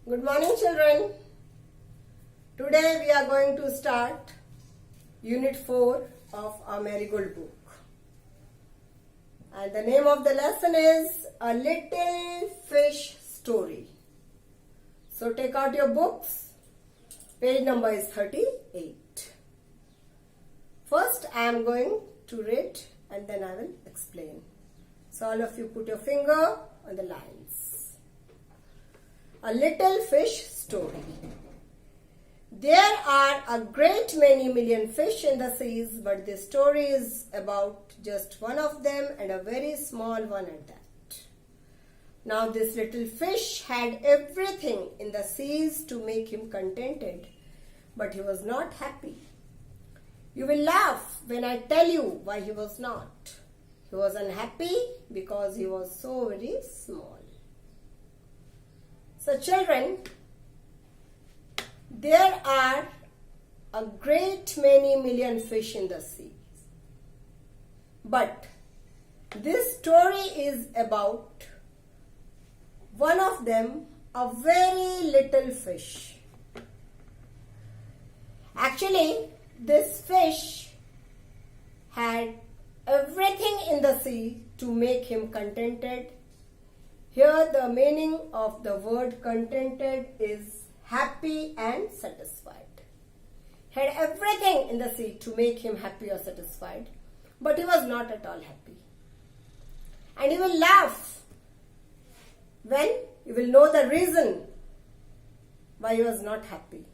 Good morning, children. Today we are going to start Unit 4 of our Marigold book. And the name of the lesson is A Little Fish Story. So take out your books. Page number is 38. First I am going to read and then I will explain. So all of you put your finger on the lines. A Little Fish Story. There are a great many million fish in the seas, but this story is about just one of them, and a very small one at that. Now this little fish had everything in the seas to make him contented, but he was not happy. You will laugh when I tell you why he was not. He was unhappy because he was so very small. So children, there are a great many million fish in the sea. But this story is about one of them, a very little fish. Actually, this fish had everything in the sea to make him contented. Here the meaning of the word contented is happy and satisfied. He had everything in the sea to make him happy or satisfied, but he was not at all happy. And you will laugh when you will know the reason why he was not happy.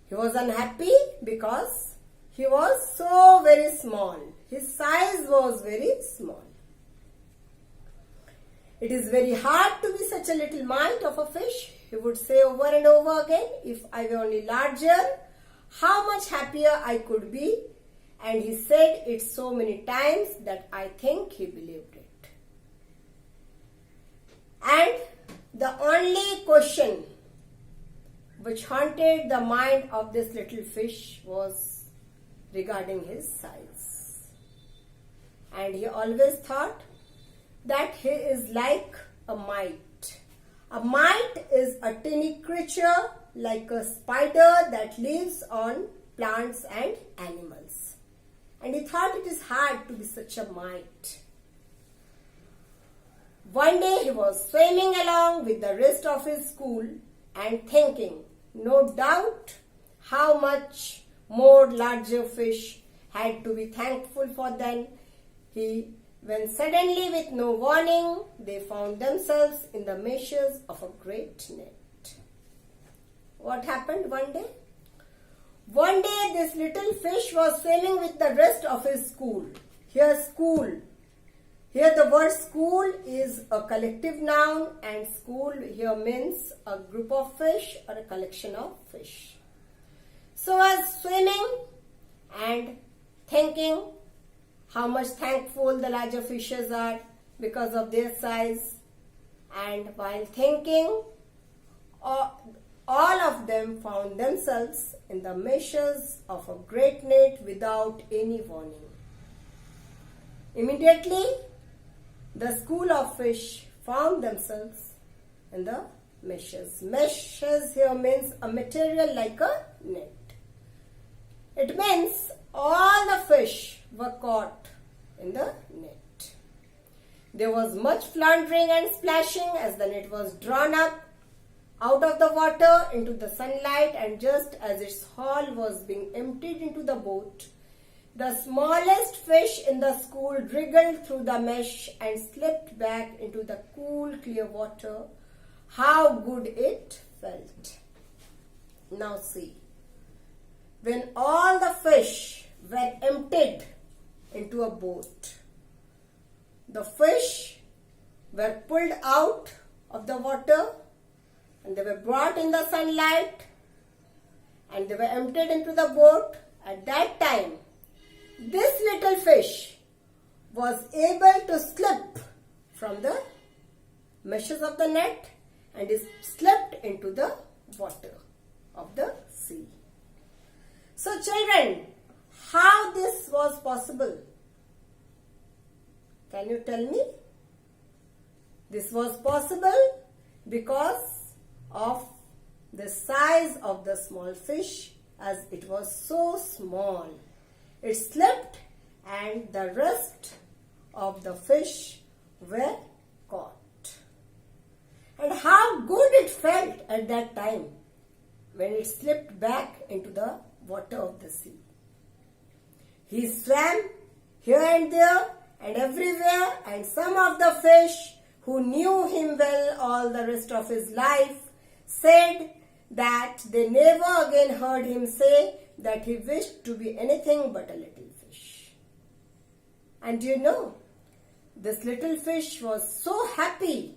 He was unhappy because he was so very small. His size was very small. It is very hard to be such a little mite of a fish. He would say over and over again, if I were only larger, how much happier I could be. And he said it so many times that I think he believed it. And the only question which haunted the mind of this little fish was regarding his size. And he always thought that he is like a mite. A mite is a tiny creature like a spider that lives on plants and animals. And he thought it is hard to be such a mite. One day he was swimming along with the rest of his school and thinking, no doubt, how much more larger fish had to be thankful for than he, when suddenly with no warning they found themselves in the meshes of a great net. What happened one day? One day this little fish was swimming with the rest of his school. Here the word school is a collective noun, and school here means a group of fish or a collection of fish. So as swimming and thinking how much thankful the larger fishes are because of their size, and while thinking, all of them found themselves in the meshes of a great net without any warning. Immediately, the school of fish found themselves in the meshes. Meshes here means a material like a net. It means all the fish were caught in the net. There was much floundering and splashing as the net was drawn up out of the water into the sunlight, and just as its hull was being emptied into the boat, the smallest fish in the school wriggled through the mesh and slipped back into the cool, clear water. How good it felt. Now see, when all the fish were emptied into a boat, the fish were pulled out of the water and they were brought in the sunlight and they were emptied into the boat. At that time, this little fish was able to slip from the meshes of the net and is slipped into the water of the sea. So children, how this was possible? Can you tell me? This was possible because of the size of the small fish, as it was so small. It slipped and the rest of the fish were caught. And how good it felt at that time when it slipped back into the water of the sea. He swam here and there and everywhere, and some of the fish who knew him well all the rest of his life said that they never again heard him say that he wished to be anything but a little fish. And you know, this little fish was so happy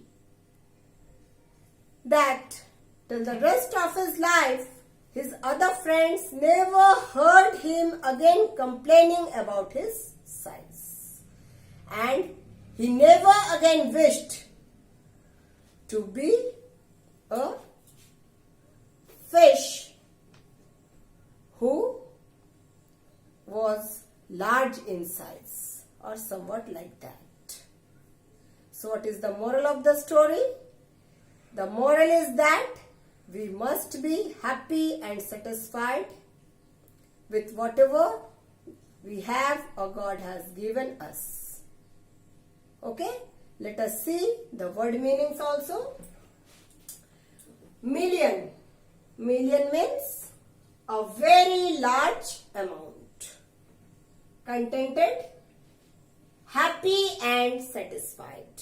that till the rest of his life, his other friends never heard him again complaining about his size. And he never again wished to be a fish who was large in size or somewhat like that. So what is the moral of the story? The moral is that we must be happy and satisfied with whatever we have or God has given us. Okay? Let us see the word meanings also. Million. Million means a very large amount. Contented, happy and satisfied.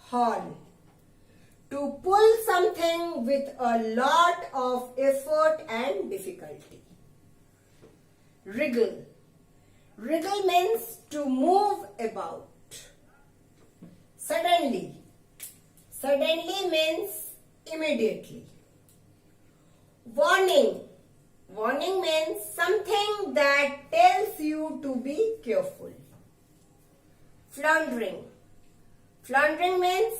Haul. To pull something with a lot of effort and difficulty. Wriggle. Wriggle means to move about. Suddenly. Suddenly means immediately. Warning. Warning means something that tells you to be careful. Floundering. Floundering means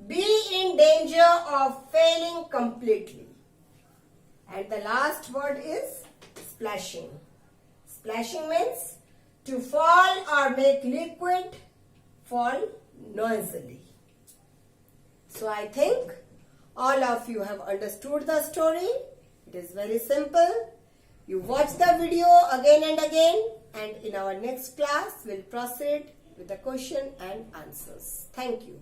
be in danger of failing completely. And the last word is splashing. Splashing means to fall or make liquid fall noisily. So I think all of you have understood the story. It is very simple. You watch the video again and again, and in our next class we'll proceed with the question and answers. Thank you.